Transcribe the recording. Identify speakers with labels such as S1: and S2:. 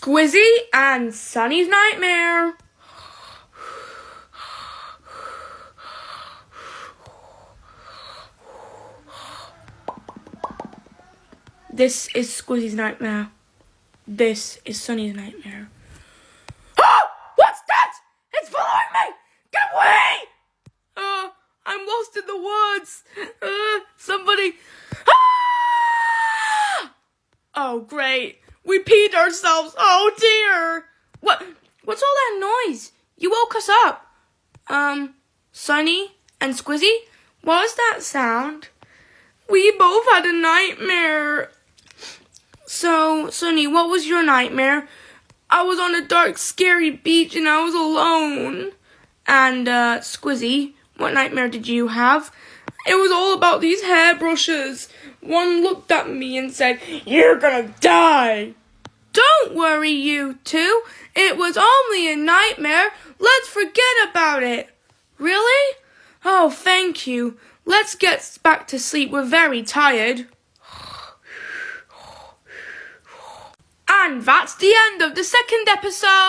S1: Squizzy and Sunny's nightmare. This is Squizzy's nightmare. This is Sunny's nightmare. Oh! What's that? It's following me! Get away! I'm lost in the woods. Somebody... Ah! Oh, great. We peed ourselves. Oh, dear. What's all that noise? You woke us up. Sunny and Squizzy? What was that sound? We both had a nightmare. So, Sunny, what was your nightmare? I was on a dark, scary beach and I was alone. And, Squizzy, what nightmare did you have? It was all about these hairbrushes. One looked at me and said, "You're gonna die." Don't worry, you two. It was only a nightmare. Let's forget about it. Really? Oh, thank you. Let's get back to sleep. We're very tired. And that's the end of the second episode.